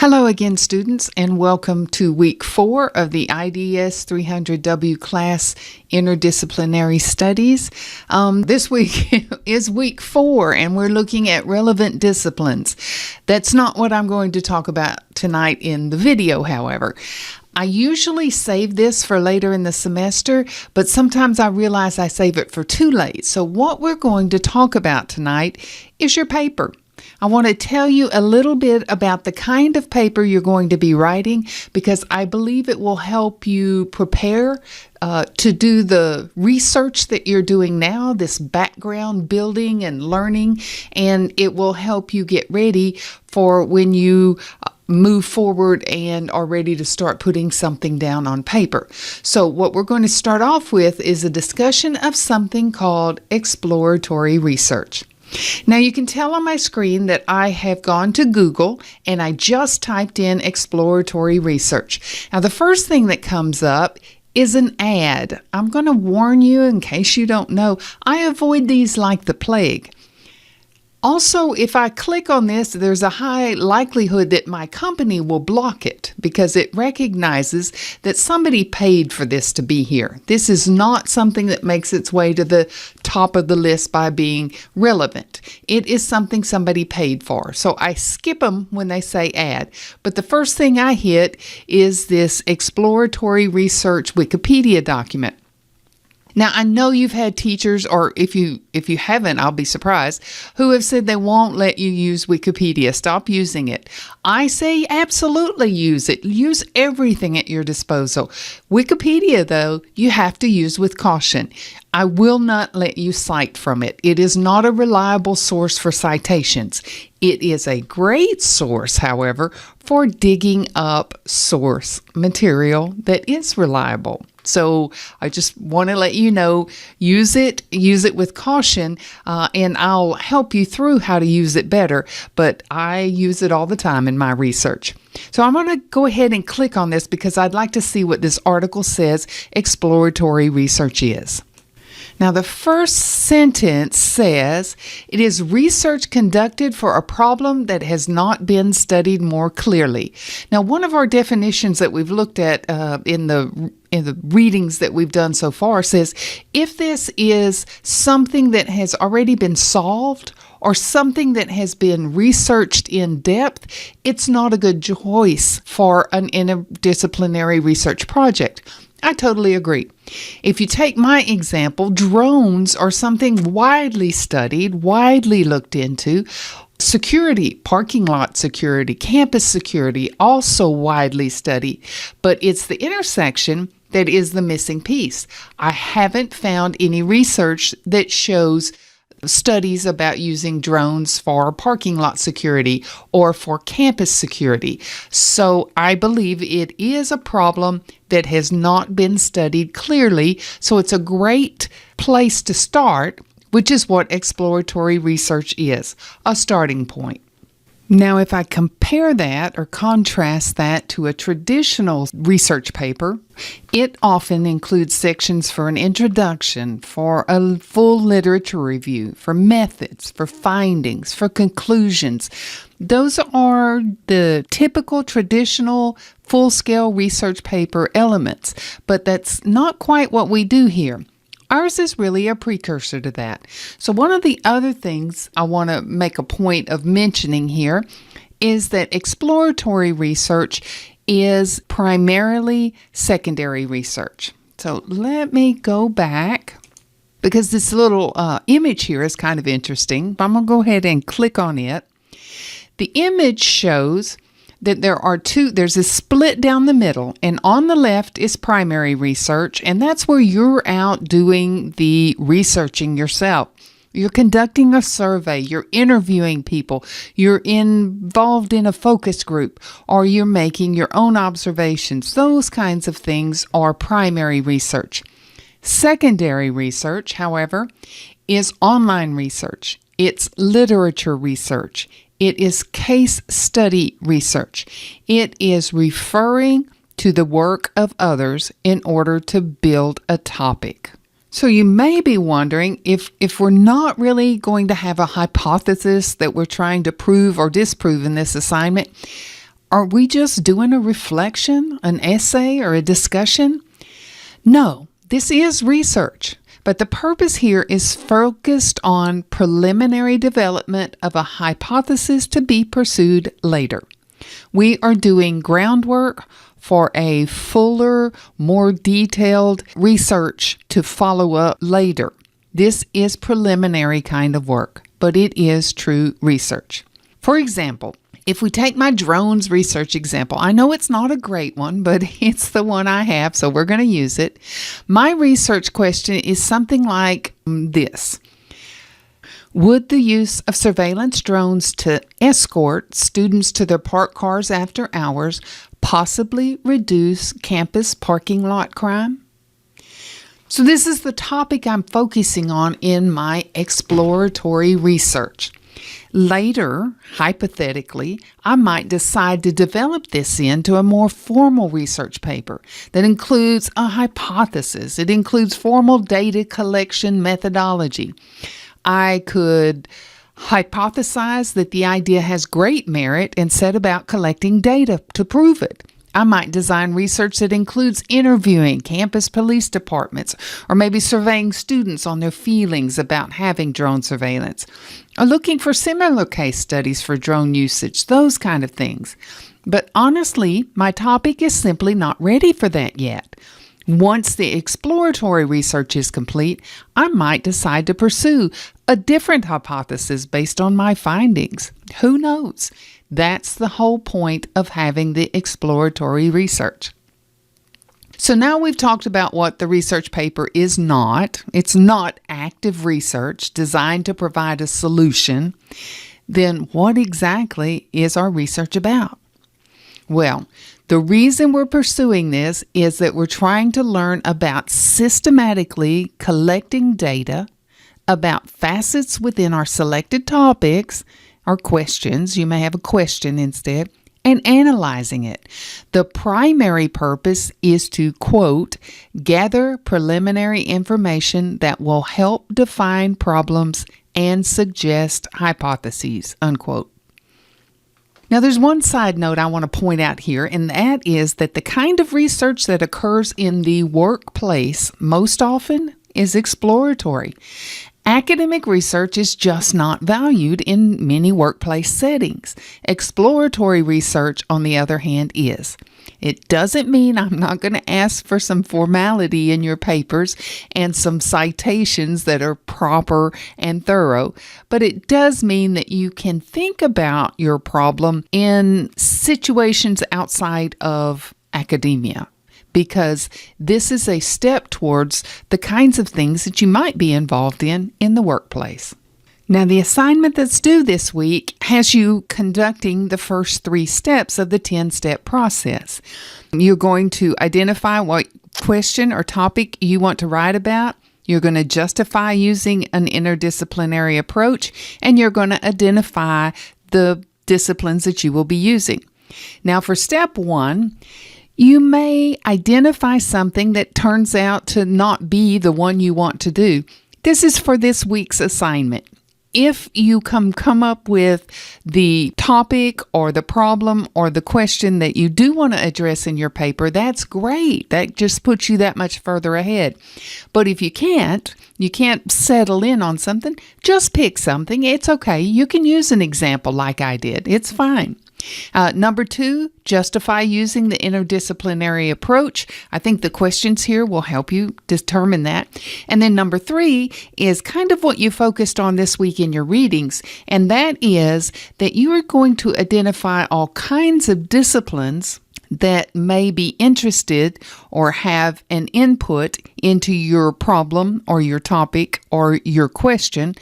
Hello again, students, and welcome to week 4 of the IDS 300W class Interdisciplinary Studies. This week is week 4, and we're looking at relevant disciplines. That's not what I'm going to talk about tonight in the video, however. I usually save this for later in the semester, but sometimes I realize I save it for too late. So what we're going to talk about tonight is your paper. I want to tell you a little bit about the kind of paper you're going to be writing because I believe it will help you prepare to do the research that you're doing now, this background building and learning, and it will help you get ready for when you move forward and are ready to start putting something down on paper. So what we're going to start off with is a discussion of something called exploratory research. Now you can tell on my screen that I have gone to Google and I just typed in exploratory research. Now the first thing that comes up is an ad. I'm going to warn you in case you don't know, I avoid these like the plague. Also, if I click on this, there's a high likelihood that my company will block it because it recognizes that somebody paid for this to be here. This is not something that makes its way to the top of the list by being relevant. It is something somebody paid for. So I skip them when they say ad. But the first thing I hit is this exploratory research Wikipedia document. Now, I know you've had teachers, or if you haven't, I'll be surprised, who have said they won't let you use Wikipedia. Stop using it. I say absolutely use it. Use everything at your disposal. Wikipedia, though, you have to use with caution. I will not let you cite from it. It is not a reliable source for citations. It is a great source, however, for digging up source material that is reliable. So I just want to let you know, use it with caution, and I'll help you through how to use it better, but I use it all the time in my research. So I'm going to go ahead and click on this because I'd like to see what this article says exploratory research is. Now, the first sentence says, it is research conducted for a problem that has not been studied more clearly. Now, one of our definitions that we've looked at in the readings that we've done so far says, if this is something that has already been solved or something that has been researched in depth, it's not a good choice for an interdisciplinary research project. I totally agree. If you take my example, drones are something widely studied, widely looked into. Security, parking lot security, campus security, also widely studied. But it's the intersection that is the missing piece. I haven't found any research that shows studies about using drones for parking lot security or for campus security. So I believe it is a problem that has not been studied clearly. So it's a great place to start, which is what exploratory research is, a starting point. Now, if I compare that or contrast that to a traditional research paper, it often includes sections for an introduction, for a full literature review, for methods, for findings, for conclusions. Those are the typical traditional full-scale research paper elements, but that's not quite what we do here. Ours is really a precursor to that. So one of the other things I want to make a point of mentioning here is that exploratory research is primarily secondary research. So let me go back because this little image here is kind of interesting. I'm going to go ahead and click on it. The image shows that there's a split down the middle, and on the left is primary research, and that's where you're out doing the researching yourself. You're conducting a survey, you're interviewing people, you're involved in a focus group, or you're making your own observations. Those kinds of things are primary research. Secondary research, however, is online research. It's literature research. It is case study research. It is referring to the work of others in order to build a topic. So you may be wondering if we're not really going to have a hypothesis that we're trying to prove or disprove in this assignment, Are we just doing a reflection, an essay, or a discussion? No, this is research. But the purpose here is focused on preliminary development of a hypothesis to be pursued later. We are doing groundwork for a fuller, more detailed research to follow up later. This is preliminary kind of work, but it is true research. For example, if we take my drones research example, I know it's not a great one, but it's the one I have, so we're going to use it. My research question is something like this. Would the use of surveillance drones to escort students to their parked cars after hours possibly reduce campus parking lot crime? So this is the topic I'm focusing on in my exploratory research. Later, hypothetically, I might decide to develop this into a more formal research paper that includes a hypothesis. It includes formal data collection methodology. I could hypothesize that the idea has great merit and set about collecting data to prove it. I might design research that includes interviewing campus police departments or maybe surveying students on their feelings about having drone surveillance or looking for similar case studies for drone usage, those kind of things. But honestly, my topic is simply not ready for that yet. Once the exploratory research is complete, I might decide to pursue a different hypothesis based on my findings. Who knows? That's the whole point of having the exploratory research. So now we've talked about what the research paper is not. It's not active research designed to provide a solution. Then what exactly is our research about? Well, the reason we're pursuing this is that we're trying to learn about systematically collecting data about facets within our selected topics or questions. You may have a question instead, and analyzing it. The primary purpose is to, quote, gather preliminary information that will help define problems and suggest hypotheses, unquote. Now, there's one side note I want to point out here, and that is that the kind of research that occurs in the workplace most often is exploratory. Academic research is just not valued in many workplace settings. Exploratory research, on the other hand, is. It doesn't mean I'm not going to ask for some formality in your papers and some citations that are proper and thorough, but it does mean that you can think about your problem in situations outside of academia, because this is a step towards the kinds of things that you might be involved in the workplace. Now, the assignment that's due this week has you conducting the first 3 steps of the 10-step process. You're going to identify what question or topic you want to write about. You're going to justify using an interdisciplinary approach, and you're going to identify the disciplines that you will be using. Now, for step 1, you may identify something that turns out to not be the one you want to do. This is for this week's assignment. If you come up with the topic or the problem or the question that you do want to address in your paper, that's great. That just puts you that much further ahead. But if you can't settle in on something, just pick something. It's okay. You can use an example like I did. It's fine. Number 2, justify using the interdisciplinary approach. I think the questions here will help you determine that. And then number 3 is kind of what you focused on this week in your readings, and that is that you are going to identify all kinds of disciplines that may be interested or have an input into your problem or your topic or your question,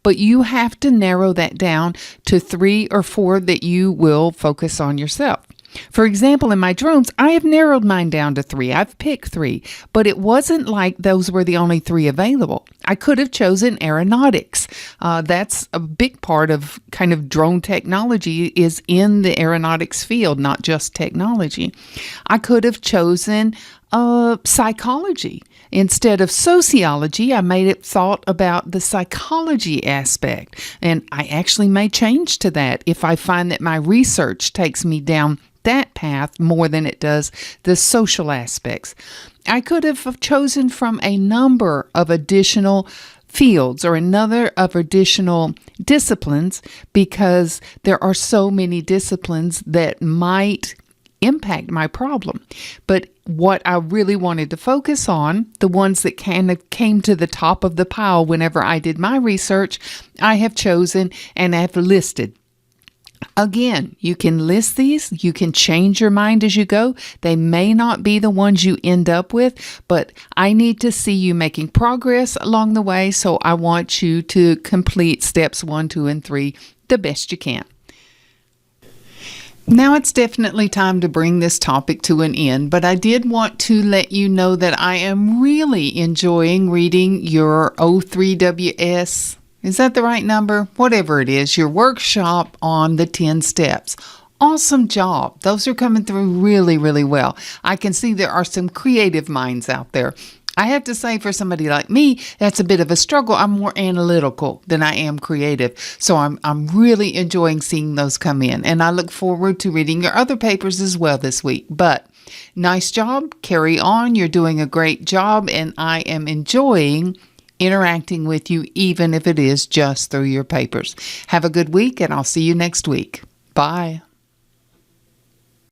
but you have to narrow that down to 3 or 4 that you will focus on yourself. For example, in my drones, I have narrowed mine down to 3. I've picked 3, but it wasn't like those were the only 3 available. I could have chosen aeronautics. That's a big part of kind of drone technology is in the aeronautics field, not just technology. I could have chosen psychology. Instead of sociology, I made it thought about the psychology aspect, and I actually may change to that if I find that my research takes me down that path more than it does the social aspects. I could have chosen from a number of additional fields or another of additional disciplines, because there are so many disciplines that might impact my problem. But what I really wanted to focus on, the ones that kind of came to the top of the pile whenever I did my research, I have chosen and have listed. Again, you can list these. You can change your mind as you go. They may not be the ones you end up with, but I need to see you making progress along the way. So I want you to complete steps 1, 2, and 3 the best you can. Now it's definitely time to bring this topic to an end, but I did want to let you know that I am really enjoying reading your O3WS. Is that the right number? Whatever it is, your workshop on the 10 steps. Awesome job. Those are coming through really, really well. I can see there are some creative minds out there. I have to say, for somebody like me, that's a bit of a struggle. I'm more analytical than I am creative. So I'm really enjoying seeing those come in. And I look forward to reading your other papers as well this week. But nice job. Carry on. You're doing a great job. And I am enjoying interacting with you, even if it is just through your papers. Have a good week, and I'll see you next week. Bye.